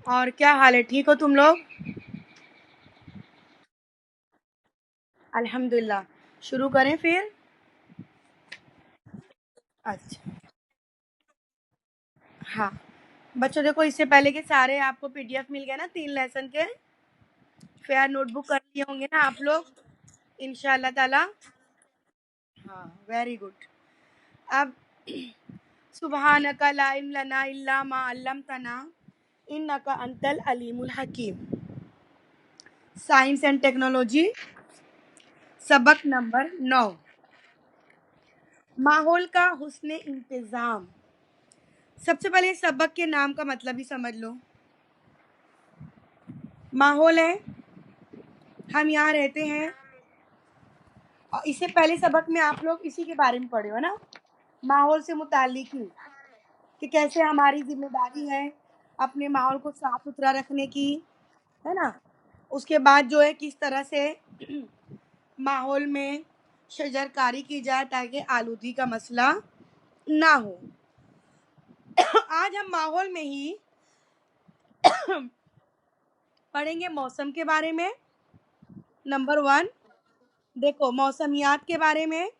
और क्या हाल है, ठीक हो तुम लोग? अल्हम्दुलिल्लाह। शुरू करें फिर। अच्छा। हाँ, बच्चों देखो, इससे पहले के सारे आपको पीडीएफ मिल गया ना 3 लेसन के। फिर नोटबुक कर लिए होंगे ना आप लोग, इंशाल्लाह ताला। हाँ, वेरी गुड। अब सुबहानका ला इल्म लना इल्ला मा अल्लमतना इन्नका अंतल अलीमुल हकीम। साइंस एंड टेक्नोलॉजी, सबक नंबर 9। माहौल का हुस्न इंतजाम। सबसे पहले सबक के नाम का मतलब ही समझ लो। माहौल है, हम यहाँ रहते हैं। और इससे पहले सबक में आप लोग इसी के बारे में पढ़े हो ना, माहौल से मुतालिक ही, कि कैसे हमारी जिम्मेदारी है अपने माहौल को साफ सुथरा रखने की, है ना। उसके बाद जो है किस तरह से माहौल में शजरकारी की जाए ताकि आलूगी का मसला ना हो। आज हम माहौल में ही पढ़ेंगे मौसम के बारे में, नंबर 1। देखो, मौसमियात के बारे में,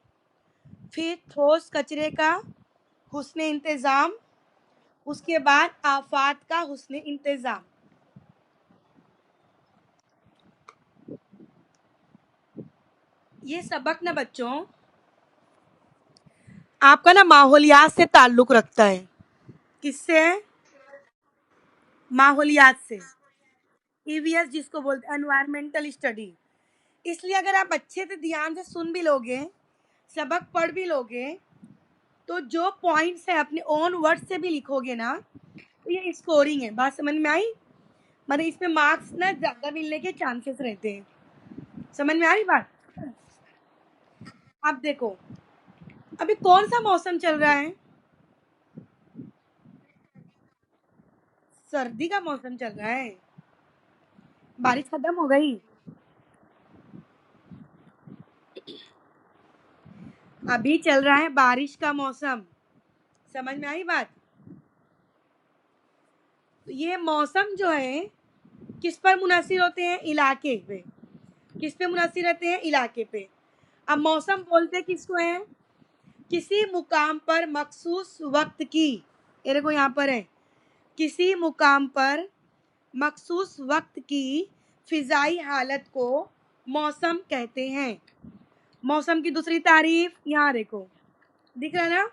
फिर ठोस कचरे का हुस्न इंतज़ाम, उसके बाद आफात का हुस्न इंतज़ाम। ये सबक ना बच्चों आपका ना माहौलियात से ताल्लुक़ रखता है। किससे? माहौलियात से। ईवीएस जिसको बोलते हैं, एनवायरमेंटल स्टडी। इसलिए अगर आप अच्छे से ध्यान से सुन भी लोगे, सबक पढ़ भी लोगे, तो जो पॉइंट्स है अपने ओन वर्ड से भी लिखोगे ना, तो ये स्कोरिंग है। बात समझ में आई? मतलब इसमें मार्क्स ना ज़्यादा मिलने के चांसेस रहते हैं। समझ में आ रही बात? अब देखो, अभी कौन सा मौसम चल रहा है? सर्दी का मौसम चल रहा है। बारिश खत्म हो गई। अभी चल रहा है बारिश का मौसम। समझ में आई बात? तो ये मौसम जो है किस पर मुनहसिर होते हैं? इलाके पे। किस पे मुनहसिर रहते हैं? इलाके पे। अब मौसम बोलते किसको है? किसी मुकाम पर मखसूस वक्त की, ये देखो यहाँ पर है, किसी मुकाम पर मखसूस वक्त की फिजाई हालत को मौसम कहते हैं। मौसम की दूसरी तारीफ यहाँ देखो, दिख रहा है ना?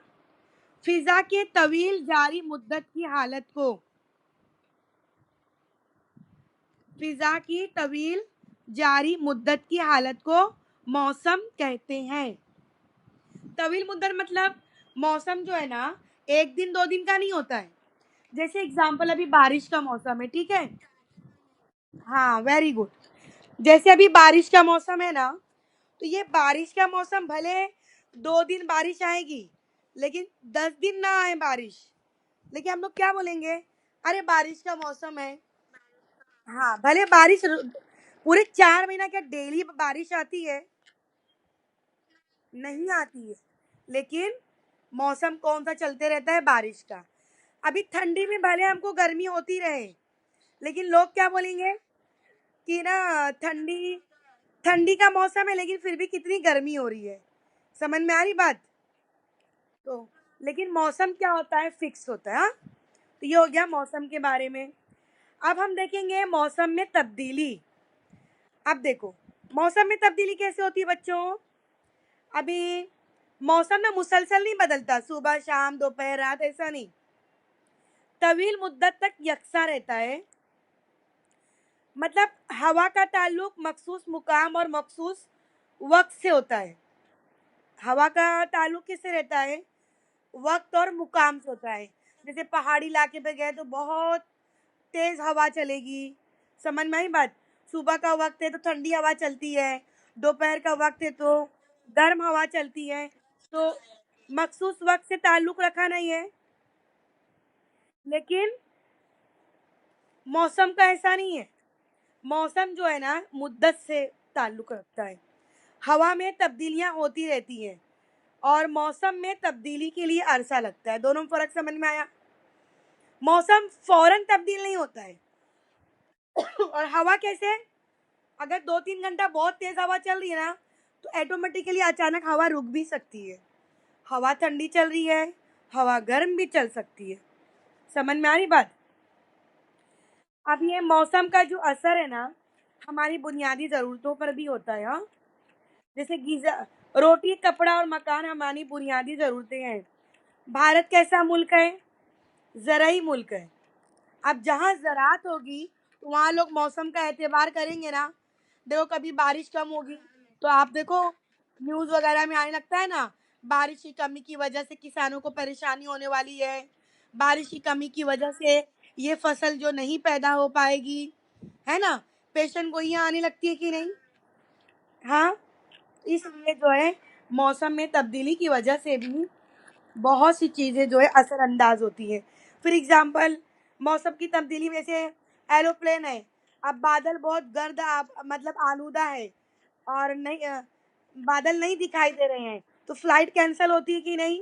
फिजा के तवील जारी मुद्दत की हालत को, फिजा की तवील जारी मुद्दत की हालत को मौसम कहते हैं। तवील मुद्दत मतलब मौसम जो है ना, 1 दिन 2 दिन का नहीं होता है। जैसे एग्जाम्पल, अभी बारिश का मौसम है, ठीक है। हाँ, वेरी गुड। जैसे अभी बारिश का मौसम है ना, तो ये बारिश का मौसम भले 2 दिन बारिश आएगी, लेकिन 10 दिन ना आए बारिश, लेकिन हम लोग क्या बोलेंगे? अरे बारिश का मौसम है। हाँ, भले बारिश पूरे 4 महीना क्या डेली बारिश आती है? नहीं आती है। लेकिन मौसम कौन सा चलते रहता है? बारिश का। अभी ठंडी में भले हमको गर्मी होती रहे, लेकिन लोग क्या बोलेंगे कि ना, ठंडी ठंडी का मौसम है लेकिन फिर भी कितनी गर्मी हो रही है। समझ में आ रही बात? तो लेकिन मौसम क्या होता है? फिक्स होता है। हाँ? तो ये हो गया मौसम के बारे में। अब हम देखेंगे मौसम में तब्दीली। अब देखो, मौसम में तब्दीली कैसे होती है बच्चों? अभी मौसम ना मुसलसल नहीं बदलता, सुबह शाम दोपहर रात, ऐसा नहीं। तवील मुद्दत तक यकसा रहता है। मतलब हवा का ताल्लुक मखसूस मुकाम और मखसूस वक्त से होता है। हवा का ताल्लुक किससे रहता है? वक्त और मुकाम से होता है। जैसे पहाड़ी इलाके पे गए तो बहुत तेज हवा चलेगी। समझ में आई बात? सुबह का वक्त है तो ठंडी हवा चलती है, दोपहर का वक्त है तो गर्म हवा चलती है। तो मखसूस वक्त से ताल्लुक रखा नहीं है। लेकिन मौसम का ऐसा नहीं है। मौसम जो है ना, मुद्दत से ताल्लुक रखता है। हवा में तब्दीलियां होती रहती हैं और मौसम में तब्दीली के लिए अरसा लगता है। दोनों में फर्क समझ में आया? मौसम फौरन तब्दील नहीं होता है। और हवा कैसे, अगर 2-3 घंटा बहुत तेज हवा चल रही है ना, तो ऑटोमेटिकली अचानक हवा रुक भी सकती है। हवा ठंडी चल रही है, हवा गर्म भी चल सकती है। समझ में आ रही बात? अब ये मौसम का जो असर है ना, हमारी बुनियादी जरूरतों पर भी होता है। हाँ, जैसे गीजा, रोटी, कपड़ा और मकान हमारी बुनियादी जरूरतें हैं। भारत कैसा मुल्क है? ज़राई मुल्क है। अब जहाँ ज़राअत होगी, तो वहाँ लोग मौसम का एतबार करेंगे ना। देखो कभी बारिश कम होगी, तो आप देखो न्यूज़ वगैरह में आने लगता है ना, बारिश की कमी की वजह से किसानों को परेशानी होने वाली है, बारिश की कमी की वजह से ये फसल जो नहीं पैदा हो पाएगी, है ना। पेशेंट गोइयाँ आने लगती है कि नहीं? हाँ, इसलिए जो है मौसम में तब्दीली की वजह से भी बहुत सी चीज़ें जो है असरअंदाज होती हैं। फॉर एग्जाम्पल, मौसम की तब्दीली में से एरोप्लेन है, अब बादल बहुत गर्द मतलब आलूदा है, और नहीं बादल नहीं दिखाई दे रहे हैं, तो फ्लाइट कैंसिल होती है कि नहीं?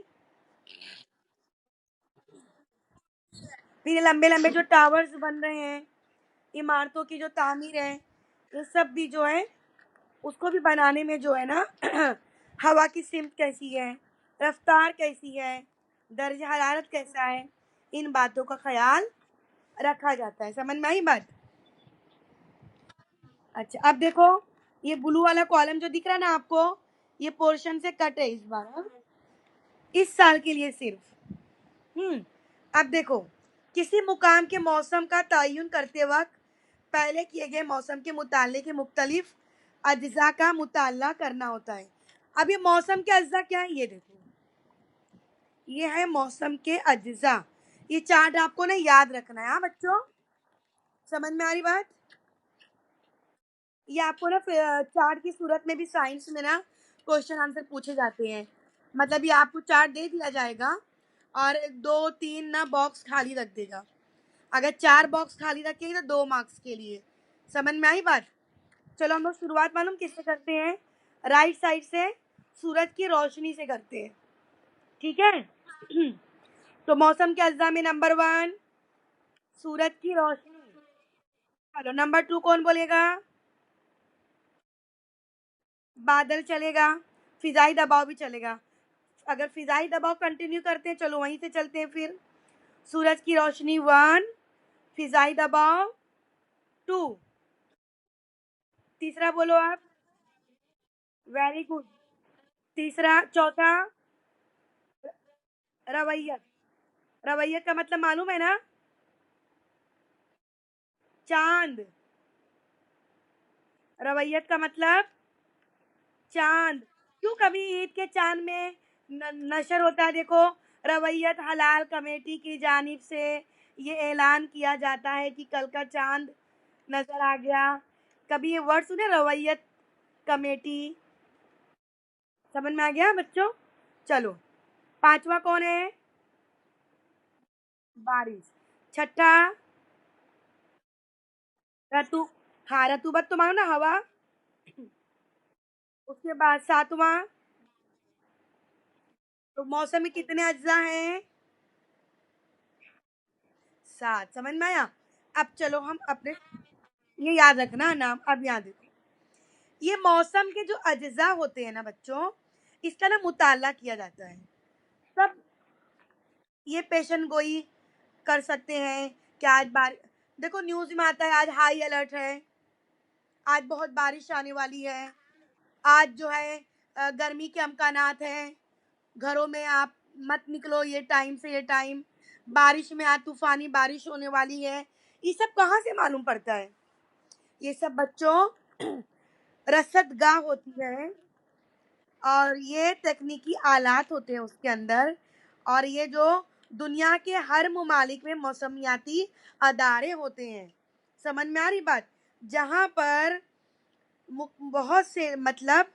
फिर लंबे लंबे जो टावर्स बन रहे हैं, इमारतों की जो तामीर है, ये सब भी जो है उसको भी बनाने में जो है ना हवा की सिमत कैसी है, रफ्तार कैसी है, दर्जा हरारत कैसा है, इन बातों का ख्याल रखा जाता है। समझ में आई बात? अच्छा, अब देखो ये ब्लू वाला कॉलम जो दिख रहा है ना आपको, ये पोर्शन से कट है इस बार। हाँ? इस साल के लिए सिर्फ। अब देखो, किसी मुकाम के मौसम का तयन करते वक्त पहले किए गए मौसम के मुताले के मुख्तलिफ अज्जा का मुताला करना होता है। अब ये मौसम के अज्जा क्या है, ये देखो, ये है मौसम के अज्जा। ये चार्ट आपको ना याद रखना है। हाँ बच्चों, समझ में आ रही बात? ये आपको ना चार्ट की सूरत में भी साइंस में ना क्वेश्चन आंसर पूछे जाते हैं। मतलब ये आपको चार्ट दे दिया जाएगा, और 2-3 ना बॉक्स खाली रख देगा। अगर 4 बॉक्स खाली रखेगी तो 2 मार्क्स के लिए। समझ में आई बात? चलो हम लोग शुरुआत मालूम किससे करते हैं? राइट साइड से, सूरज की रोशनी से करते हैं। ठीक है? तो मौसम के अज्जा में नंबर 1 सूरज की रोशनी। चलो नंबर 2 कौन बोलेगा? बादल चलेगा, फिजाई दबाव भी चलेगा। अगर फिजाई दबाव कंटिन्यू करते हैं, चलो वहीं से चलते हैं फिर। सूरज की रोशनी 1, फिजाई दबाव 2। तीसरा बोलो आप। Very good. तीसरा, चौथा, रवैयत। रवैयत का मतलब मालूम है ना? चांद। रवैयत का मतलब चांद। क्यों कभी ईद के चांद में नशर होता है, देखो, रवैयत हलाल कमेटी की जानिब से ये ऐलान किया जाता है कि कल का चांद नजर आ गया। कभी ये वर्ड सुने, रवैयत कमेटी? समझ में आ गया बच्चों? चलो, पांचवा कौन है? बारिश। छठा, ऋतु। हाँ, ऋतुबत तो मानो ना, हवा। उसके बाद सातवां, तो मौसम में कितने अज्जा हैं? 7। समझ में आया? अब चलो हम अपने, ये याद रखना नाम, अब याद रखो, ये मौसम के जो अज्जा होते हैं ना बच्चों, इसका ना मुताला किया जाता है। तब ये पेशन गोई कर सकते हैं कि आज बार, देखो न्यूज में आता है आज हाई अलर्ट है, आज बहुत बारिश आने वाली है, आज जो है गर्मी के अमकानात हैं, घरों में आप मत निकलो ये टाइम से ये टाइम, बारिश में आज तूफानी बारिश होने वाली है। ये सब कहाँ से मालूम पड़ता है? ये सब बच्चों रसदगाह होती है, और ये तकनीकी आलात होते हैं उसके अंदर, और ये जो दुनिया के हर ममालिक में मौसमियाती अदारे होते हैं। समझ में आ रही बात? जहाँ पर बहुत से मतलब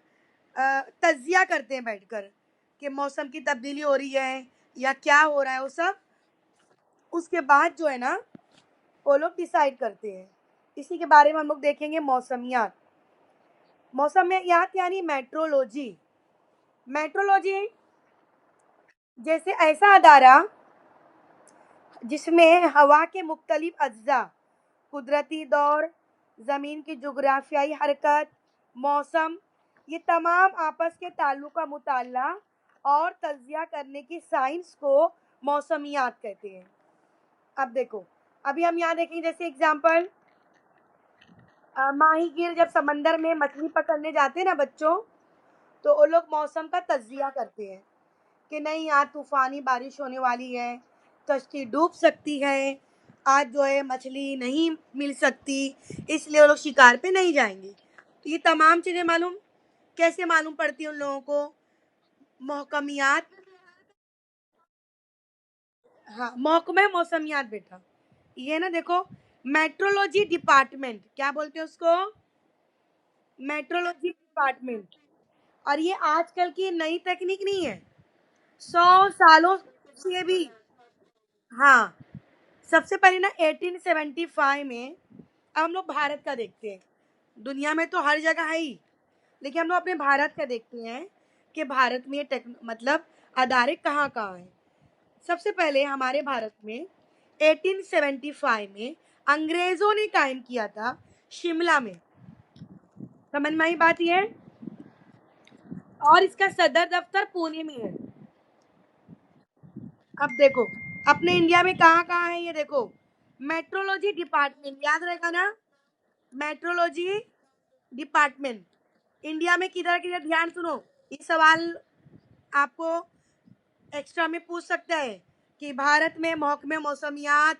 तज्जिया करते हैं बैठकर कि मौसम की तब्दीली हो रही है या क्या हो रहा है, वो सब उसके बाद जो है ना वो लोग डिसाइड करते हैं। इसी के बारे में हम लोग देखेंगे मौसमियात। मौसमियात यानी मेट्रोलॉजी। मेट्रोलॉजी जैसे ऐसा अदारा जिसमें हवा के मुख्तलिफ अज्जा कुदरती दौर, ज़मीन की जुग्राफियाई हरकत, मौसम, ये तमाम आपस के ताल्लुक का मुताला और तज्ज़िया करने की साइंस को मौसमियात कहते हैं। अब देखो, अभी हम यहाँ देखेंगे जैसे एग्ज़ाम्पल माहीगीर जब समंदर में मछली पकड़ने जाते हैं ना बच्चों, तो वो लोग मौसम का तज्ज़िया करते हैं कि नहीं आज तूफ़ानी बारिश होने वाली है, कश्ती डूब सकती है, आज जो है मछली नहीं मिल सकती, इसलिए वो लोग शिकार पे नहीं जाएँगे। तो ये तमाम चीज़ें मालूम कैसे मालूम पड़ती हैं उन लोगों को? महकमियात, हाँ, महकमे मौसमियात बेटा। ये ना देखो, मेट्रोलॉजी डिपार्टमेंट, क्या बोलते हैं उसको? Metrology department. और ये आजकल की नई तकनीक नहीं है, 100 सालों से भी। हाँ, सबसे पहले ना 1875 में, अब हम लोग भारत का देखते हैं, दुनिया में तो हर जगह है ही, लेकिन हम लोग अपने भारत का देखते हैं कि भारत में ये मतलब अदारे कहाँ कहाँ हैं। सबसे पहले हमारे भारत में 1875 में अंग्रेजों ने कायम किया था शिमला में, समझ में आई बात ये? और इसका सदर दफ्तर पुणे में है। अब देखो, अपने इंडिया में कहाँ कहाँ है ये देखो, मेट्रोलॉजी डिपार्टमेंट याद रहेगा ना, मेट्रोलॉजी डिपार्टमेंट इंडिया में किधर किधर, ध्यान सुनो, ये सवाल आपको एक्स्ट्रा में पूछ सकता है कि भारत में महकमे मौसमियात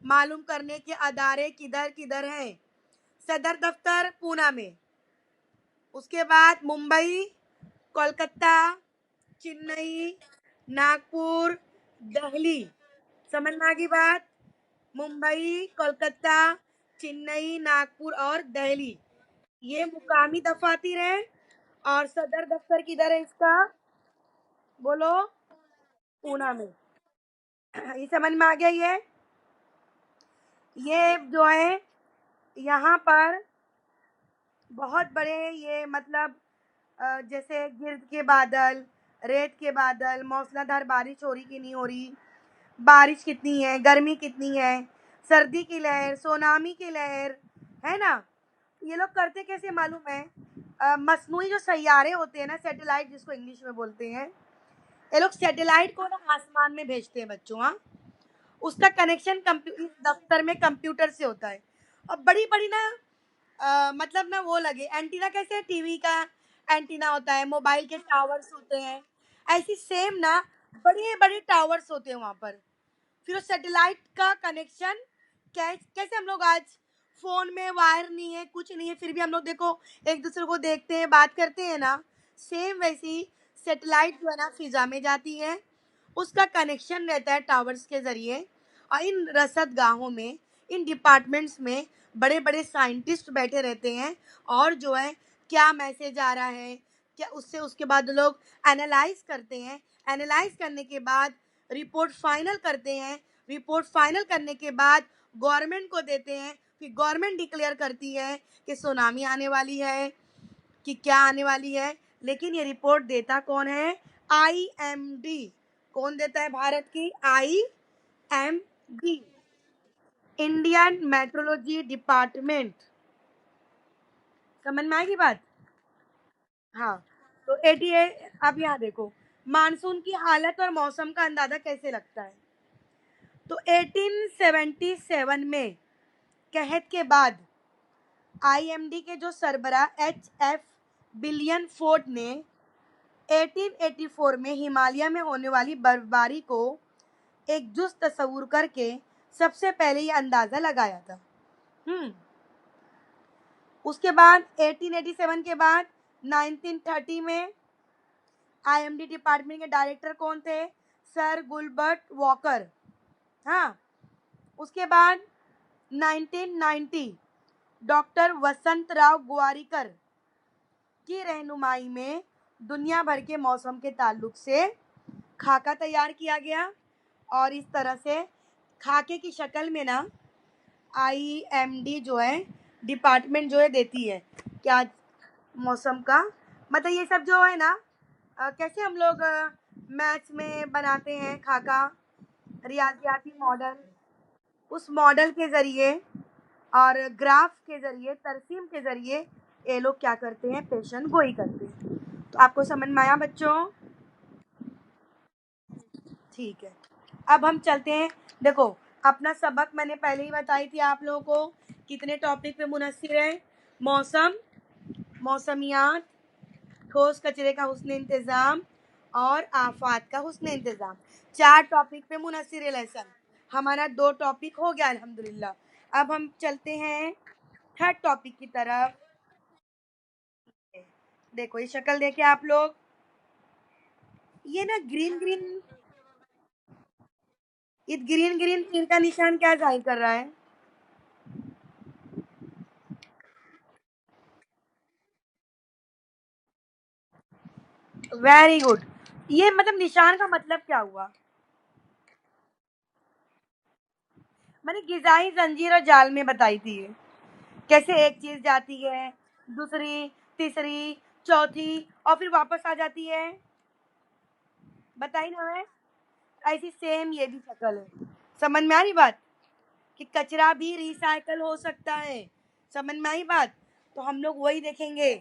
मालूम करने के अदारे किधर किधर हैं। सदर दफ्तर पूना में, उसके बाद मुंबई, कोलकाता, चेन्नई, नागपुर, दिल्ली, समझ में आ गई बात? मुंबई, कोलकाता, चेन्नई, नागपुर और दिल्ली, ये मुकामी दफातर हैं। और सदर दफ्तर किधर है इसका? बोलो। पूना में। ये समझ में आ गया ये जो है यहाँ पर बहुत बड़े ये मतलब जैसे गिर्द के बादल, रेत के बादल, मौसलाधार बारिश हो रही कि नहीं हो रही, बारिश कितनी है, गर्मी कितनी है, सर्दी की लहर, सोनामी की लहर, है ना? ये लोग करते कैसे मालूम है? मसनूई जो सैयारे होते हैं ना, सैटेलाइट जिसको इंग्लिश में बोलते हैं, ये लोग सैटेलाइट को ना आसमान में भेजते हैं बच्चों। हाँ, उसका कनेक्शन इस दफ्तर में कंप्यूटर से होता है। और बड़ी बड़ी ना मतलब ना वो लगे एंटीना, कैसे टीवी का एंटीना होता है, मोबाइल के टावर्स होते हैं, ऐसी सेम ना बड़े बड़े टावर्स होते हैं वहां पर। फिर उस सैटेलाइट का कनेक्शन कैसे हम लोग आज फोन में वायर नहीं है, कुछ नहीं है, फिर भी हम लोग देखो एक दूसरे को देखते हैं, बात करते हैं ना, सेम वैसी सैटेलाइट जो है ना फिजा में जाती है, उसका कनेक्शन रहता है टावर्स के जरिए। और इन रसद गाहों में, इन डिपार्टमेंट्स में बड़े बड़े साइंटिस्ट बैठे रहते हैं, और जो है क्या मैसेज आ रहा है, क्या उससे उसके बाद लोग एनालाइज करते हैं, एनालाइज करने के बाद रिपोर्ट फाइनल करते हैं, रिपोर्ट फाइनल करने के बाद गवर्नमेंट को देते हैं, फिर गवर्नमेंट डिक्लेयर करती है कि सुनामी आने वाली है, कि क्या आने वाली है। लेकिन ये रिपोर्ट देता कौन है? IMD। कौन देता है भारत की? IMD, Indian metrology department. समझ में आएगी बात? हाँ, तो 88। अब यहाँ देखो मानसून की हालत और मौसम का अंदाजा कैसे लगता है। तो 1877 में कहत के बाद IMD के जो सरबरा HF बिलियन फोर्ड ने 1884 में हिमालय में होने वाली बर्फबारी को एक जुस्त तस्वुर करके सबसे पहले ये अंदाजा लगाया था। उसके बाद 1887 के बाद 1930 में IMD डिपार्टमेंट के डायरेक्टर कौन थे? Sir Gilbert Walker. हाँ, उसके बाद 1990 डॉक्टर वसंत राव ग्वारिकर की रहनुमाई में दुनिया भर के मौसम के ताल्लुक से खाका तैयार किया गया। और इस तरह से खाके की शक्ल में ना IMD जो है डिपार्टमेंट जो है देती है क्या, मौसम का मतलब ये सब जो है ना कैसे हम लोग मैथ्स में बनाते हैं खाका, रियाजियाती मॉडल, उस मॉडल के ज़रिए और ग्राफ के ज़रिए, तरसीम के ज़रिए ये लोग क्या करते हैं, पेशन गोई करते हैं। तो आपको समझ में आया बच्चों? ठीक है, अब हम चलते हैं। देखो, अपना सबक मैंने पहले ही बताई थी आप लोगों को, कितने टॉपिक पे मुनस्सिर है? मौसम, मौसमियात, ठोस कचरे का हुस्न इंतज़ाम और आफात का हुस्न इंतज़ाम। 4 टॉपिक पे मुनस्सिर है लेसन। हमारा 2 टॉपिक हो गया अल्हम्दुलिल्लाह। अब हम चलते हैं थर्ड टॉपिक की तरफ। देखो ये शक्ल देखिए आप लोग, ये ना ग्रीन ग्रीन, ये ग्रीन ग्रीन तीर का निशान क्या जाहिर कर रहा है? Very good. ये मतलब निशान का मतलब क्या हुआ? मैंने गिजाई जंजीर और जाल में बताई थी ये, कैसे एक चीज जाती है, दूसरी, तीसरी, चौथी और फिर वापस आ जाती है, बताई ना मैं? ऐसी सेम ये भी शक्ल है। समझ में आ रही बात कि कचरा भी रिसाइकल हो सकता है? समझ में आई बात? तो हम लोग वही देखेंगे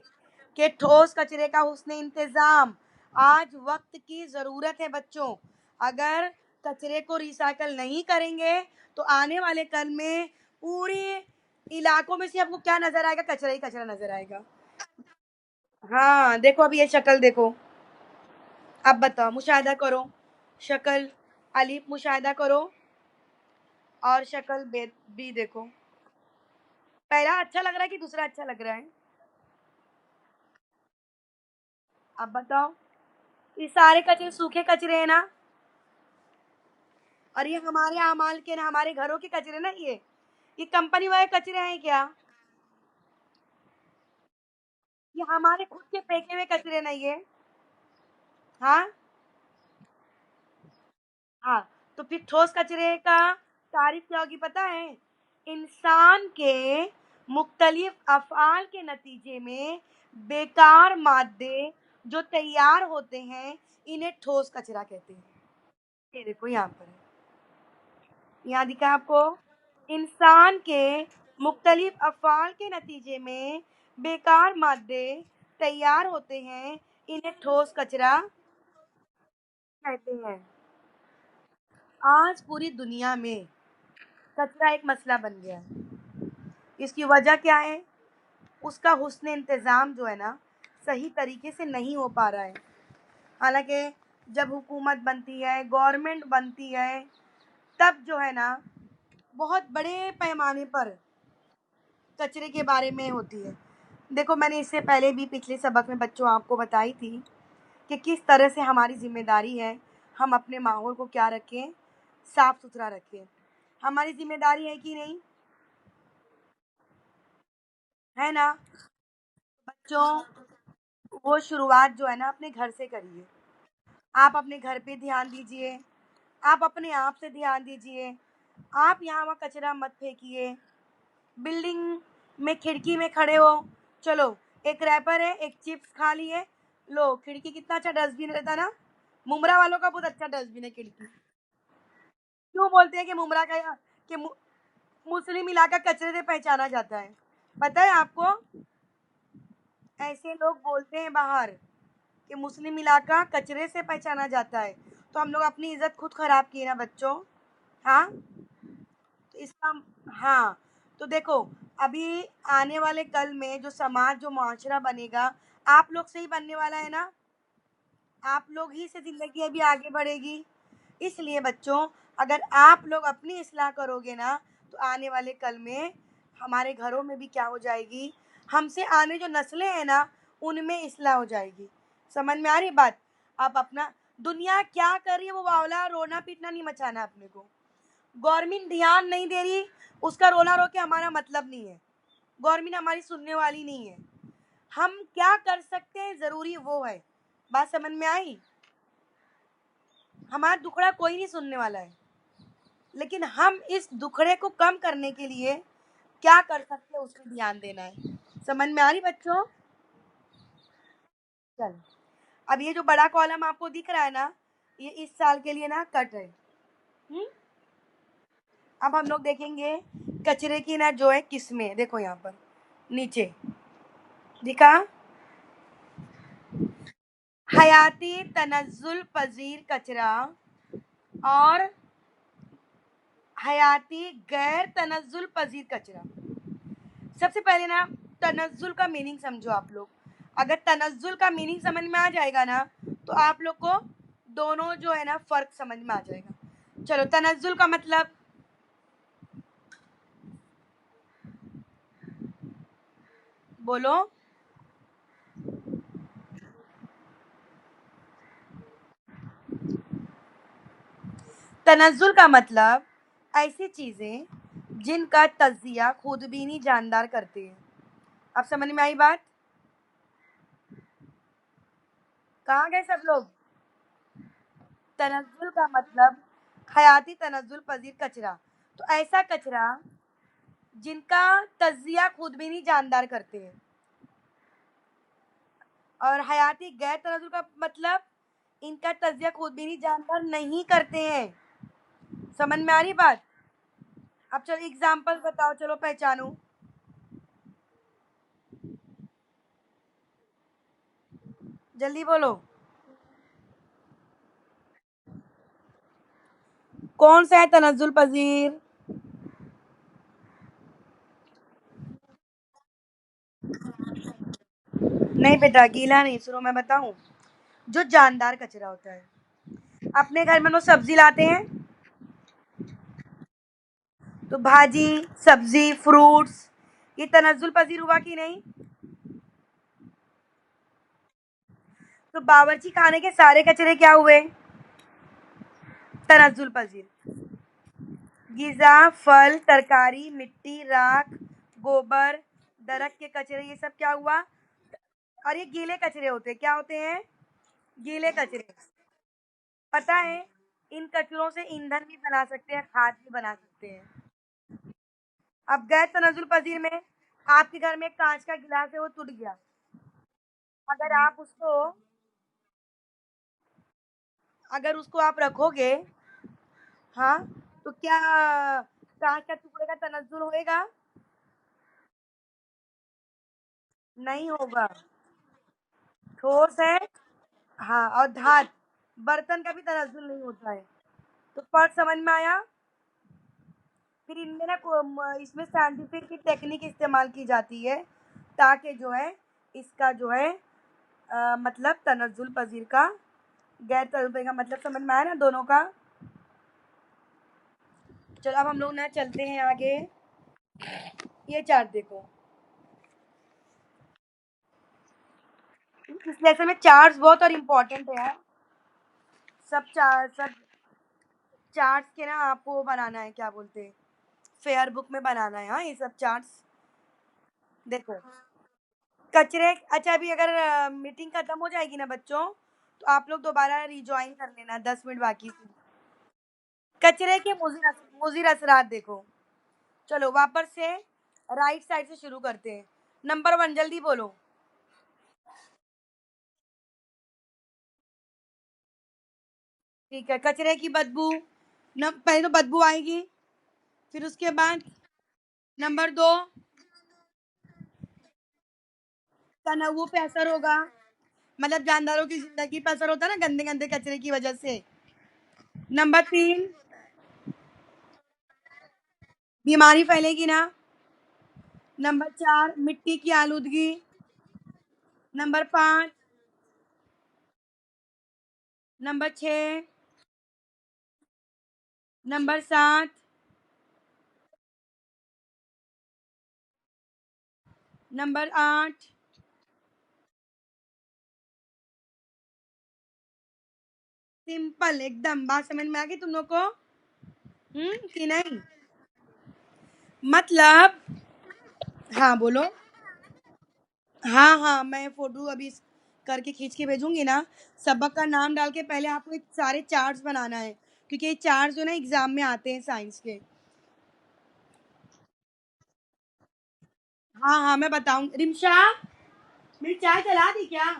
कि ठोस कचरे का हुस्न इंतजाम आज वक्त की जरूरत है बच्चों। अगर कचरे को रिसाइकल नहीं करेंगे तो आने वाले कल में पूरे इलाकों में से आपको क्या नजर आएगा? कचरा ही कचरा नजर आएगा। हाँ देखो, अभी ये शक्ल देखो, अब बताओ, मुशाहिदा करो शक्ल, अलीफ मुशाहिदा करो और शक्ल बे भी देखो। पहला अच्छा लग रहा है कि दूसरा अच्छा लग रहा है? अब बताओ, ये सारे कचरे सूखे कचरे हैं ना, और ये हमारे अमाल के ना, हमारे घरों के कचरे ना, ये कंपनी वाले कचरे हैं क्या? ये हमारे खुद के फेंके हुए कचरे नहीं है। हाँ हाँ, तो फिर ठोस कचरे का तारीफ क्या होगी पता है? इंसान के मुख्तलिफ अफ़आल के नतीजे में बेकार मादे जो तैयार होते हैं, इन्हें ठोस कचरा कहते हैं। ये देखो यहाँ पर है। यहाँ दिखा आपको, इंसान के मुख्तलिफ अफ़आल के नतीजे में बेकार मादे तैयार होते हैं, इन्हें ठोस कचरा कहते हैं। आज पूरी दुनिया में कचरा एक मसला बन गया है। इसकी वजह क्या है? उसका हुस्न इंतज़ाम जो है ना, सही तरीके से नहीं हो पा रहा है। हालांकि जब हुकूमत बनती है, गवर्नमेंट बनती है, तब जो है ना बहुत बड़े पैमाने पर कचरे के बारे में होती है। देखो, मैंने इससे पहले भी पिछले सबक में बच्चों आपको बताई थी कि किस तरह से हमारी ज़िम्मेदारी है, हम अपने माहौल को क्या रखें, साफ़ सुथरा रखें। हमारी ज़िम्मेदारी है कि नहीं? है ना? बच्चों, वो शुरुआत जो है ना अपने घर से करिए। आप अपने घर पे ध्यान दीजिए, आप अपने आप से ध्यान दीजिए। आप यहाँ वहाँ कचरा मत फेंकिए। बिल्डिंग में खिड़की में खड़े हो, चलो एक रैपर है, एक चिप्स खा लिए, लो खिड़की, कितना अच्छा डस्टबिन रहता ना। मुमरा वालों का बहुत अच्छा डस्टबिन है खिड़की। क्यों बोलते हैं कि मुमरा का, कि मुस्लिम इलाका कचरे से पहचाना जाता है? पता है आपको? ऐसे लोग बोलते हैं बाहर कि मुस्लिम इलाका कचरे से पहचाना जाता है। तो हम लोग अपनी इज्जत खुद खराब किए ना बच्चों। हाँ, तो इसका, हाँ, तो देखो, अभी आने वाले कल में जो समाज, जो मुआशरा बनेगा, आप लोग से ही बनने वाला है ना। आप लोग ही से जिंदगी अभी आगे बढ़ेगी। इसलिए बच्चों, अगर आप लोग अपनी इस्लाह करोगे ना, तो आने वाले कल में हमारे घरों में भी क्या हो जाएगी, हमसे आने जो नस्लें हैं ना, उनमें इस्लाह हो जाएगी। समझ में आ रही बात? आप अपना, दुनिया क्या कर रही है वो वावला रोना पीटना नहीं मचाना अपने को। गवर्नमेंट ध्यान नहीं दे रही, उसका रोना रो के हमारा मतलब नहीं है। गवर्नमेंट हमारी सुनने वाली नहीं है। हम क्या कर सकते हैं, ज़रूरी वो है। बात समझ में आई? हमारा दुखड़ा कोई नहीं सुनने वाला है, लेकिन हम इस दुखड़े को कम करने के लिए क्या कर सकते हैं, उस पर ध्यान देना है। समझ में आ रही बच्चों? चल, अब ये जो बड़ा कॉलम आपको दिख रहा है ना, ये इस साल के लिए ना कट है। अब हम लोग देखेंगे कचरे की ना जो है किस्में, देखो यहाँ पर नीचे दिखा, हयाती तनज्जुल पजीर कचरा और हयाती गैर तनज्जुल पजीर कचरा। सबसे पहले ना तनज्जुल का मीनिंग समझो आप लोग। अगर तनज्जुल का मीनिंग समझ में आ जाएगा ना तो आप लोग को दोनों जो है ना फर्क समझ में आ जाएगा। चलो, तनज्जुल का मतलब, बोलो। तनज्जुल का मतलब ऐसी चीजें जिनका तज्जिया खुदबीनी जानदार करते हैं। अब समझ में आई बात? कहाँ गए सब लोग? तनज्जुल का मतलब हयाती तनज्जुल पजीर कचरा, तो ऐसा कचरा जिनका तज्जिया खुदबीनी जानदार करते हैं। और हयाती गैर तनज्जुल का मतलब इनका तज्जिया खुदबीनी जानदार नहीं करते हैं। समझ में आ रही बात? अब चलो एग्जाम्पल बताओ, चलो पहचानो। जल्दी बोलो। कौन सा है तनज्जुल पजीर? नहीं बेटा, गीला नहीं, सुनो मैं बताऊं। जो जानदार कचरा होता है, अपने घर में लोग सब्जी लाते हैं तो भाजी, सब्जी, फ्रूट्स, ये तनज्जुल पजीर हुआ कि नहीं? तो बावर्ची खाने के सारे कचरे क्या हुए? तनज्जुल पजीर। गिजा, फल, तरकारी, मिट्टी, राख, गोबर, दरख्त के कचरे, ये सब क्या हुआ? और ये गीले कचरे होते हैं, क्या होते हैं? गीले कचरे। पता है, इन कचरों से ईंधन भी बना सकते हैं, खाद भी बना सकते हैं। अब गैर तनजुल पजीर में, आपके घर में कांच का गिलास है, वो टूट गया, अगर आप उसको अगर उसको आप रखोगे, हाँ, तो क्या कांच का टुकड़े का तनजुल होएगा? नहीं होगा। ठोस है, हाँ, और धात, बर्तन का भी तनजुल नहीं होता है। तो फर्क समझ में आया? फिर इनमें ना इसमें साइंटिफिक की टेक्निक इस्तेमाल की जाती है ताकि जो है इसका जो है मतलब तनजुल पजीर का, गैर तनजुल पजीर का मतलब समझ में आया ना दोनों का? चलो अब हम लोग ना चलते हैं आगे। ये चार्ट देखो, इस लेसन में चार्ट्स बहुत और इम्पोर्टेंट है यार। सब चार्ट्स के ना आपको बनाना है, क्या बोलते हैं, फेयर बुक में बनाना है। हाँ, ये सब चार्ट्स देखो। कचरे, अच्छा अभी अगर मीटिंग खत्म हो जाएगी ना बच्चों, तो आप लोग दोबारा रिज्वाइन कर लेना, 10 मिनट बाकी थे। कचरे के मुजिर असरात देखो। चलो वापस से राइट साइड से शुरू करते हैं। नंबर 1, जल्दी बोलो। ठीक है, कचरे की बदबू। पहले तो बदबू आएगी, फिर उसके बाद नंबर 2, तनव्वु पे असर होगा, मतलब जानदारों की जिंदगी पे असर होता है ना गंदे गंदे कचरे की वजह से। नंबर 3, बीमारी फैलेगी ना। नंबर 4, मिट्टी की आलूदगी। Number 5, number 6, number 7, number 8। Simple एकदम, बात समझ में आ गई तुम लोग को? कि नहीं? मतलब, हाँ बोलो। हाँ हाँ, मैं फोटो अभी करके खींच के भेजूंगी ना। सबक का नाम डाल के पहले आपको एक सारे चार्ट्स बनाना है, क्योंकि ये चार्ट्स जो ना एग्जाम में आते हैं साइंस के। हाँ हाँ, मैं बताऊंगी। रिमशा, मेरी चाय चला दी क्या?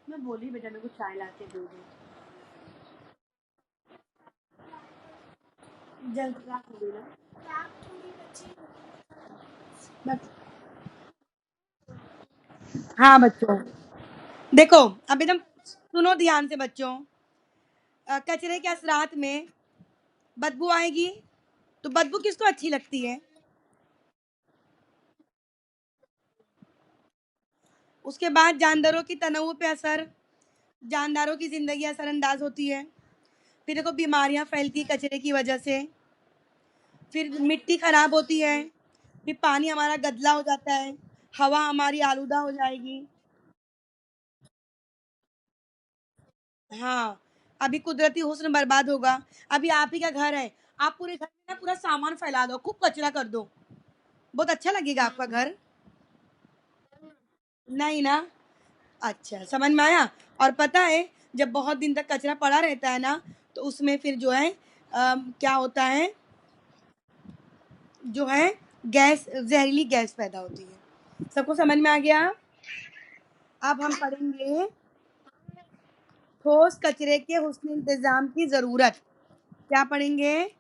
मैं बोली बेटा मेरे को चाय ला के दे दो। जल राख हो गई ना। बस- हाँ बच्चों, देखो, अब एकदम सुनो ध्यान से बच्चों। कचरे के असरात में बदबू आएगी, तो बदबू किसको अच्छी लगती है? उसके बाद जानदारों की तनवुर पे असर, जानदारों की जिंदगी असरअंदाज होती है। फिर देखो बीमारियां फैलती कचरे की वजह से। फिर मिट्टी खराब होती है। फिर पानी हमारा गंदा हो जाता है। हवा हमारी आलूदा हो जाएगी। हाँ, अभी कुदरती हुस्न बर्बाद होगा। अभी आप ही का घर है, आप पूरे घर में ना पूरा सामान फैला दो, खूब कचरा कर दो, बहुत अच्छा लगेगा आपका घर? नहीं ना। अच्छा, समझ में आया। और पता है, जब बहुत दिन तक कचरा पड़ा रहता है ना, तो उसमें फिर जो है क्या होता है, जो है गैस, जहरीली गैस पैदा होती है। सबको समझ में आ गया? अब हम पढ़ेंगे ठोस कचरे के हुस्न इंतजाम की जरूरत। क्या पढ़ेंगे?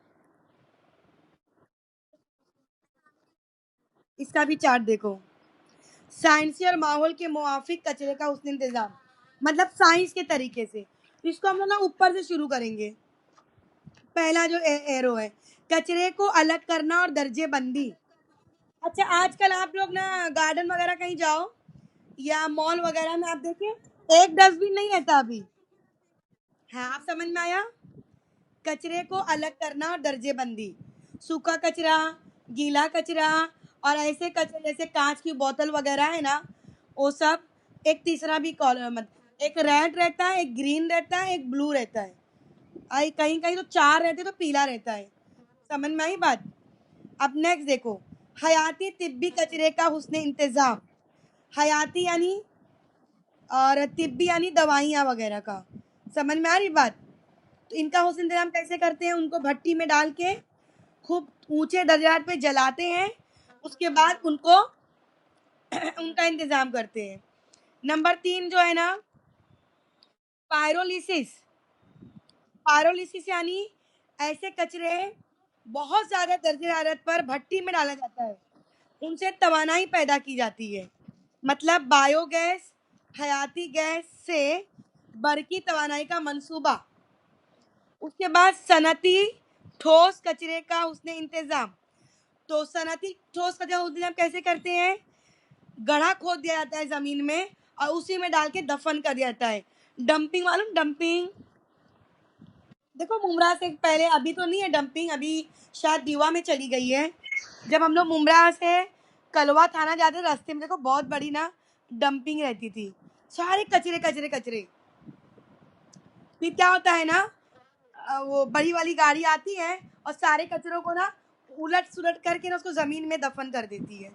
इसका भी चार्ट देखो। साइंसी और माहौल के मुवाफिक कचरे का हुस्न इंतजाम, मतलब साइंस के तरीके से। इसको हम लोग ना ऊपर से शुरू करेंगे। पहला जो एरो है, कचरे को अलग करना और दर्जे बंदी। अच्छा, आजकल आप लोग ना गार्डन वगैरह कहीं जाओ या मॉल वगैरह में, आप देखिए एक डस्टबिन नहीं रहता अभी। हाँ, आप समझ में आया? कचरे को अलग करना और दर्जे बंदी। सूखा कचरा, गीला कचरा, और ऐसे कचरे जैसे कांच की बोतल वगैरह है ना, वो सब। एक तीसरा भी कॉलम, एक रेड रहता है, एक ग्रीन रहता है, एक ब्लू रहता है। आई कहीं कहीं तो चार रहते तो पीला रहता है। समझ में आई बात? अब नेक्स्ट देखो, हयाती तिब्बी कचरे का हुस्न इंतजाम। हयाती यानी, और तिब्बी यानी दवाइयाँ वगैरह का। समझ में आ रही बात? तो इनका हुस्न इंतजाम कैसे करते हैं? उनको भट्टी में डाल के खूब ऊंचे दर्जात पे जलाते हैं। उसके बाद उनको उनका इंतजाम करते हैं। नंबर 3 जो है ना, पायरोलिसिस। पायरोलिसिस यानी ऐसे कचरे बहुत ज्यादा दर्जे हरारत पर भट्टी में डाला जाता है, उनसे तवानाई पैदा की जाती है। मतलब बायोगैस, हयाती गैस से बरकी तवानाई का मंसूबा। उसके बाद सनती ठोस कचरे का उसने इंतजाम। तो सनती ठोस कचरा का इंतजाम कैसे करते हैं? गड्ढा खोद दिया जाता है जमीन में, और उसी में डाल के दफन कर दिया जाता है। डंपिंग मालूम? डंपिंग, देखो मुमरा से पहले, अभी तो नहीं है डंपिंग, अभी शायद दीवा में चली गई है। जब हम लोग मुमरा से कलवा थाना जाते, रास्ते में देखो बहुत बड़ी ना डंपिंग रहती थी, सारे कचरे कचरे कचरे। फिर क्या होता है ना, वो बड़ी वाली गाड़ी आती है और सारे कचरों को ना उलट सुलट करके ना उसको जमीन में दफन कर देती है।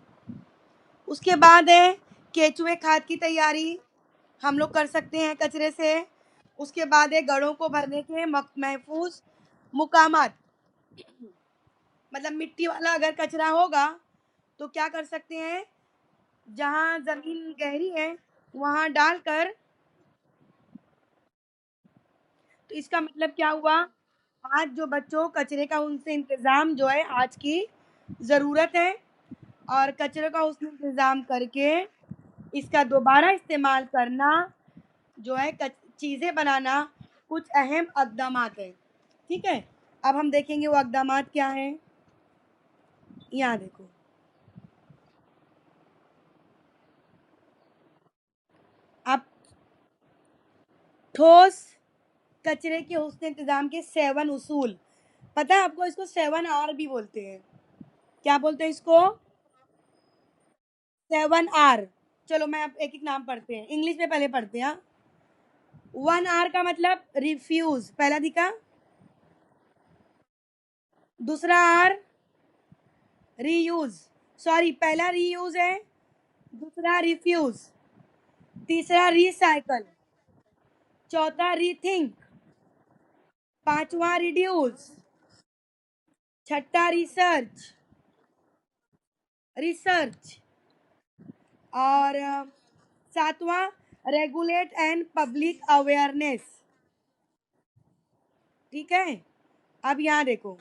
उसके बाद है केचुए खाद की तैयारी, हम लोग कर सकते हैं कचरे से। उसके बाद है गड़ों को भरने के महफूज मुकामात। मतलब मिट्टी वाला अगर कचरा होगा तो क्या कर सकते हैं, जहाँ जमीन गहरी है वहां डालकर। तो इसका मतलब क्या हुआ, आज जो बच्चों कचरे का उनसे इंतजाम जो है आज की ज़रूरत है। और कचरे का उसने इंतजाम करके इसका दोबारा इस्तेमाल करना जो है, चीज़ें बनाना, कुछ अहम अक़दामात है। ठीक है, अब हम देखेंगे वो अक़दामात क्या हैं। यहाँ देखो, अब ठोस कचरे के हुस्न इंतजाम के 7 उसूल। पता है आपको, इसको 7 R भी बोलते हैं। क्या बोलते हैं इसको? 7 R। चलो मैं अब एक एक नाम पढ़ते हैं, इंग्लिश में पहले पढ़ते हैं। 1 R का मतलब रिफ्यूज, पहला दिखा। दूसरा R रीयूज, सॉरी पहला रीयूज है, दूसरा रिफ्यूज, तीसरा रिसाइकल, चौथा रीथिंक, पांचवा रिड्यूस, छठा रिसर्च, रिसर्च, और सातवां रेगुलेट एंड पब्लिक अवेयरनेस। ठीक है, अब यहाँ देखो,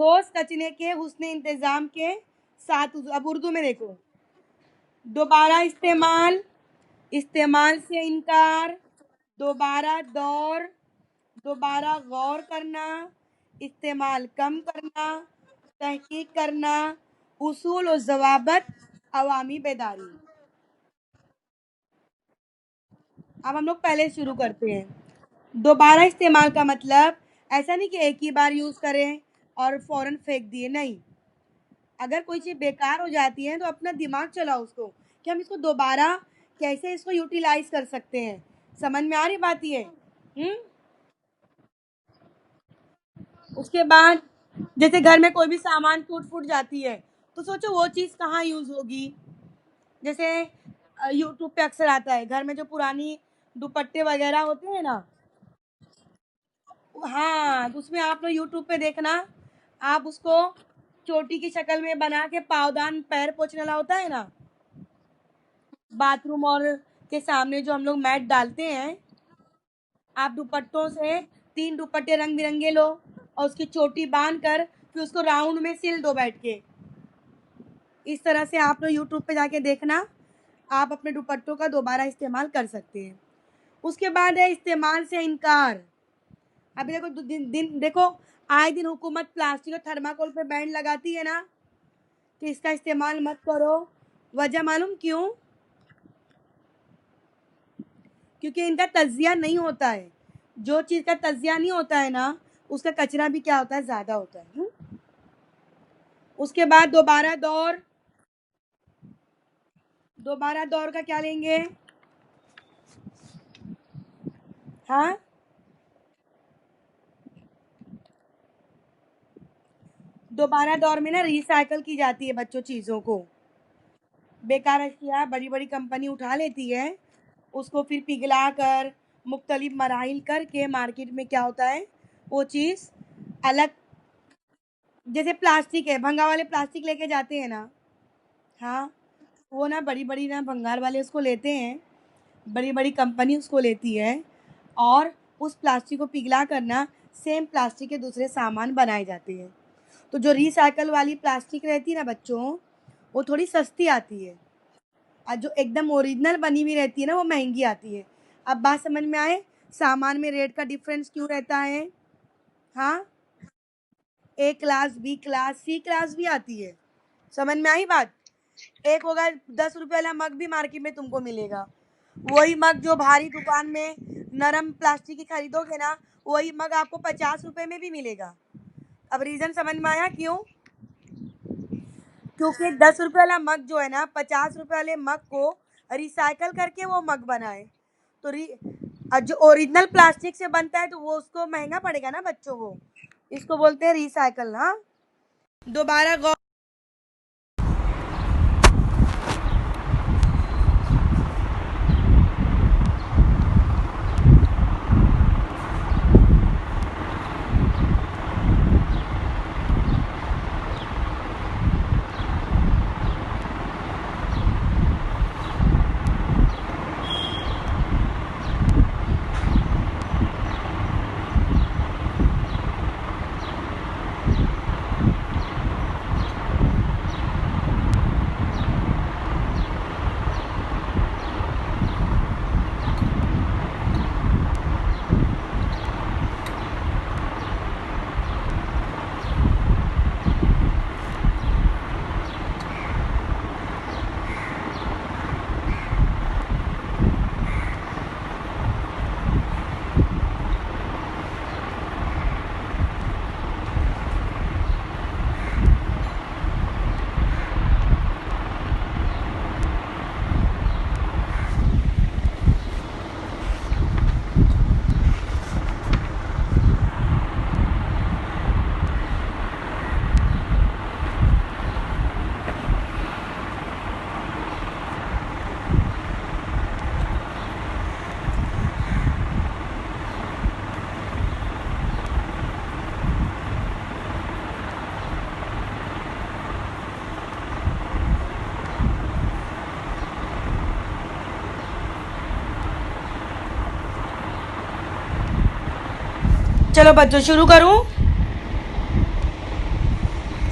ठोस कचने के हुस्ने इंतजाम के साथ। अब उर्दू में देखो, दोबारा इस्तेमाल, इस्तेमाल से इनकार, दोबारा दौर, दोबारा गौर करना, इस्तेमाल कम करना, तहकीक करना, उसूल और जवाबत, अवामी बेदारी। अब हम लोग पहले शुरू करते हैं। दोबारा इस्तेमाल का मतलब ऐसा नहीं कि एक ही बार यूज करें और फौरन फेंक दिए, नहीं। अगर कोई चीज बेकार हो जाती है तो अपना दिमाग चलाओ उसको, कि हम इसको दोबारा कैसे इसको यूटिलाइज कर सकते हैं। समझ में आ रही बात ये? उसके बाद जैसे घर में कोई भी सामान टूट फूट जाती है तो सोचो वो चीज कहाँ यूज होगी। जैसे यूट्यूब पे अक्सर आता है, घर में जो पुरानी दुपट्टे वगैरह होते हैं ना, हाँ, तो उसमें आप लोग यूट्यूब पे देखना, आप उसको चोटी की शक्ल में बना के पावदान पैर पोछने वाला होता है ना, बाथरूम और के सामने जो हम लोग मैट डालते हैं, आप दुपट्टों से 3 दुपट्टे रंग बिरंगे लो और उसकी चोटी बांध कर फिर उसको राउंड में सिल दो बैठ के। इस तरह से आप लोग यूट्यूब पे जाके देखना, आप अपने दुपट्टों का दोबारा इस्तेमाल कर सकते हैं। उसके बाद है इस्तेमाल से इनकार। अभी देखो देखो, आए दिन हुकूमत प्लास्टिक और थर्माकोल पे बैन लगाती है ना कि इसका इस्तेमाल मत करो। वजह मालूम क्यों? क्योंकि इनका तज्जिया नहीं होता है। जो चीज का तज्जिया नहीं होता है ना, उसका कचरा भी क्या होता है, ज्यादा होता है। उसके बाद दोबारा दौर, दोबारा दौर का क्या लेंगे? हाँ, दोबारा दौर में ना रिसाइकल की जाती है बच्चों चीजों को। बेकार अशिया बड़ी बड़ी कंपनी उठा लेती है, उसको फिर पिघला कर मुख्तलिफ मराइल करके मार्केट में क्या होता है, वो चीज़ अलग। जैसे प्लास्टिक है, भंगा वाले प्लास्टिक लेके जाते हैं ना, हाँ, वो ना बड़ी बड़ी ना भंगार वाले उसको लेते हैं, बड़ी बड़ी कंपनी उसको लेती है और उस प्लास्टिक को पिघला करना सेम प्लास्टिक के दूसरे सामान बनाए जाते हैं। तो जो रिसाइकल वाली प्लास्टिक रहती है ना बच्चों, वो थोड़ी सस्ती आती है और जो एकदम ओरिजिनल बनी हुई रहती है ना, वो महंगी आती है। अब बात समझ में आए, सामान में रेट का डिफरेंस क्यों रहता है? हाँ, ए क्लास, बी क्लास, सी क्लास भी आती है। समझ में आई बात? एक होगा 10 रुपये वाला मग भी मार्केट में तुमको मिलेगा, वही मग जो भारी दुकान में नरम प्लास्टिक की खरीदोगे ना, वही मग आपको 50 रुपये में भी मिलेगा। अब रीजन समझ में आया क्यों? क्योंकि 10 रुपये वाला मग जो है ना, 50 रुपये वाले मग को रिसाइकल करके वो मग बनाए। तो जो ओरिजिनल प्लास्टिक से बनता है तो वो उसको महंगा पड़ेगा ना बच्चों को, इसको बोलते हैं रिसाइकल। हाँ, दोबारा गौर। चलो बच्चों शुरू करूं।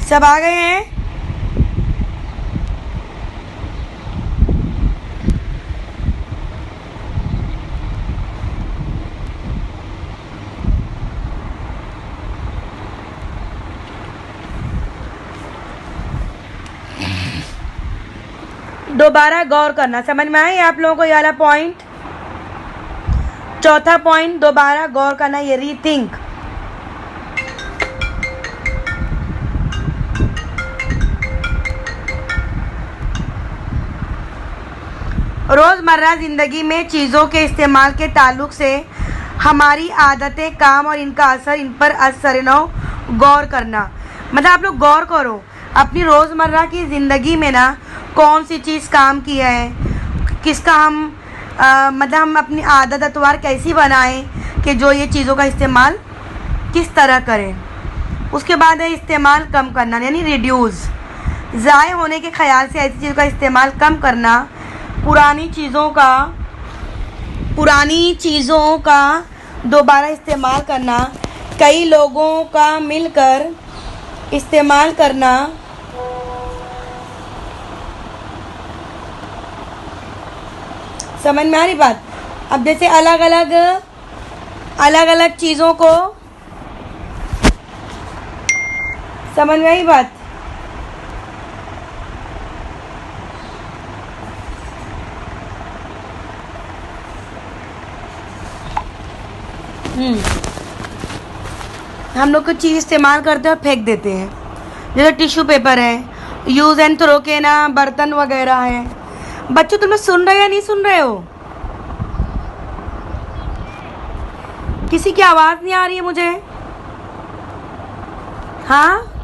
सब आ गए हैं? दोबारा गौर करना। समझ में आए आप लोगों को ये वाला पॉइंट? चौथा पॉइंट, दोबारा गौर करना, ये रीथिंक। रोज़मर्रा ज़िंदगी में चीज़ों के इस्तेमाल के ताल्लुक से हमारी आदतें, काम और इनका असर, इन पर असरनो गौर करना। मतलब आप लोग गौर करो अपनी रोज़मर्रा की ज़िंदगी में ना कौन सी चीज़ काम की है, किसका हम मतलब हम अपनी आदत अतवार कैसी बनाएं कि जो ये चीज़ों का इस्तेमाल किस तरह करें। उसके बाद है इस्तेमाल कम करना, यानी रिड्यूस। ज़ाय होने के ख्याल से ऐसी चीज़ों का इस्तेमाल कम करना। पुरानी चीज़ों का दोबारा इस्तेमाल करना। कई लोगों का मिलकर इस्तेमाल करना। समझ में आ रही बात? अब जैसे अलग अलग चीज़ों को, समझ में आई बात? हम लोग कुछ चीज़ इस्तेमाल करते हैं और फेंक देते हैं। जैसे टिश्यू पेपर है, यूज़ एंड थ्रो के ना बर्तन वगैरह हैं। बच्चों तुम लोग सुन रहे हो या नहीं सुन रहे हो? किसी की आवाज़ नहीं आ रही है मुझे। हाँ,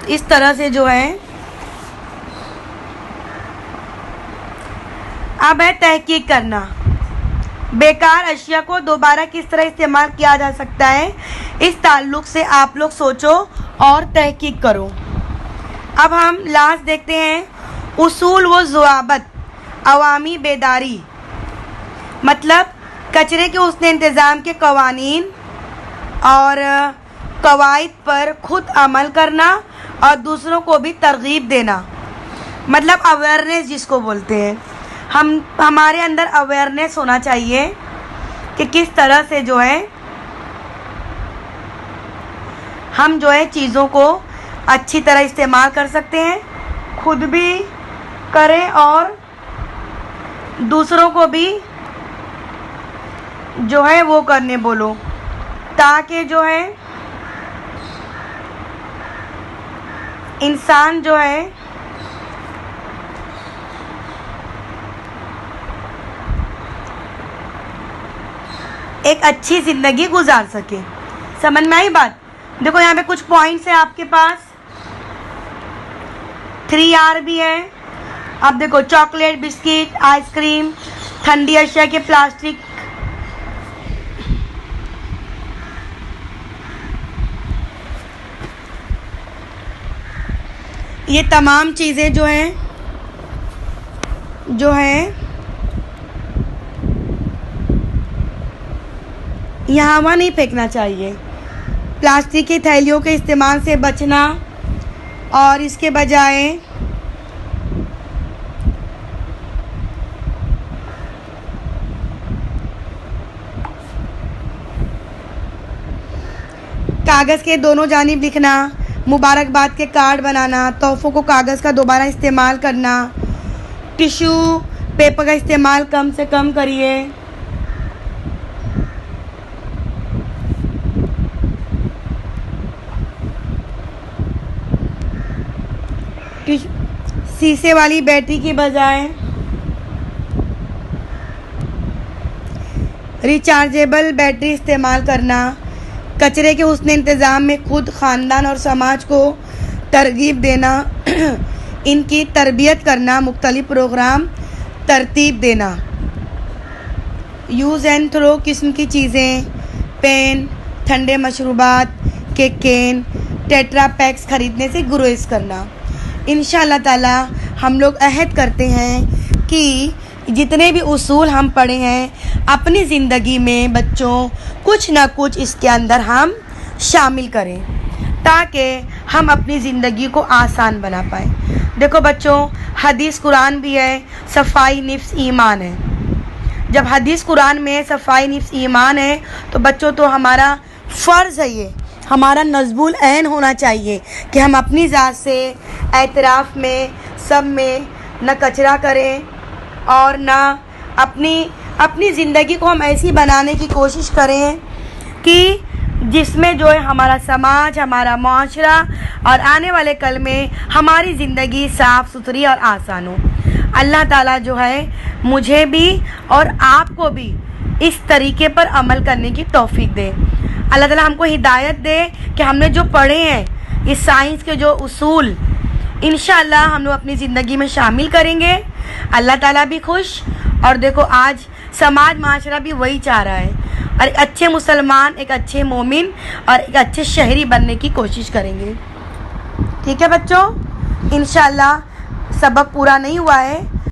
इस तरह से जो है। अब है तहकीक करना। बेकार अशिया को दोबारा किस तरह इस्तेमाल किया जा सकता है, इस ताल्लुक से आप लोग सोचो और तहकीक करो। अब हम लास्ट देखते हैं उसूल व ज़वाबित, अवामी बेदारी। मतलब कचरे के उसने इंतज़ाम के कवानीन और कवायद पर खुद अमल करना और दूसरों को भी तरगीब देना। मतलब अवेयरनेस जिसको बोलते हैं। हमारे अंदर अवेयरनेस होना चाहिए कि किस तरह से जो है हम जो है चीज़ों को अच्छी तरह इस्तेमाल कर सकते हैं, खुद भी करें और दूसरों को भी जो है वो करने बोलो, ताकि जो है इंसान जो है एक अच्छी ज़िंदगी गुजार सके। समझ में आई बात? देखो यहाँ पे कुछ पॉइंट्स हैं आपके पास। 3R भी है। अब देखो चॉकलेट, बिस्किट, आइसक्रीम, ठंडी अशिया के प्लास्टिक, ये तमाम चीज़ें जो हैं यहाँ वहाँ नहीं फेंकना चाहिए। प्लास्टिक की थैलियों के इस्तेमाल से बचना और इसके बजाय कागज़ के दोनों जानिब लिखना, मुबारकबाद के कार्ड बनाना, तोहफ़ों को कागज़ का दोबारा इस्तेमाल करना, टिश्यू पेपर का इस्तेमाल कम से कम करिए। शीशे वाली बैटरी की बजाय रिचार्जेबल बैटरी इस्तेमाल करना। कचरे के हुस्न इंतज़ाम में खुद, ख़ानदान और समाज को तरगीब देना, इनकी तरबियत करना, मुख्तलिफ प्रोग्राम तरतीब देना। यूज़ एंड थ्रो किस्म की चीज़ें, पेन, ठंडे मशरूबात के कैन, टेट्रा पैक्स ख़रीदने से गुरेज करना। इंशाअल्लाह ताला हम लोग अहद करते हैं कि जितने भी उसूल हम पढ़े हैं अपनी ज़िंदगी में बच्चों कुछ ना कुछ इसके अंदर हम शामिल करें ताकि हम अपनी ज़िंदगी को आसान बना पाएँ। देखो बच्चों, हदीस कुरान भी है, सफाई निफ्स ईमान है। जब हदीस कुरान में सफाई निफ्स ईमान है तो बच्चों तो हमारा फ़र्ज़ है, ये हमारा नज़्बुल ऐन होना चाहिए कि हम अपनी ज़ात से एतराफ़ में सब में न कचरा करें और ना अपनी ज़िंदगी को हम ऐसी बनाने की कोशिश करें कि जिसमें जो है हमारा समाज, हमारा माशरा और आने वाले कल में हमारी ज़िंदगी साफ़ सुथरी और आसान हो। अल्लाह ताला जो है मुझे भी और आपको भी इस तरीके पर अमल करने की तौफीक दे। अल्लाह ताला हमको हिदायत दे कि हमने जो पढ़े हैं इस साइंस के जो उसूल इंशाअल्लाह हम लोग अपनी ज़िंदगी में शामिल करेंगे। अल्लाह ताला भी खुश, और देखो आज समाज माशरा भी वही चाह रहा है, और एक अच्छे मुसलमान, एक अच्छे मोमिन और एक अच्छे शहरी बनने की कोशिश करेंगे। ठीक है बच्चों, इंशाअल्लाह सबक पूरा नहीं हुआ है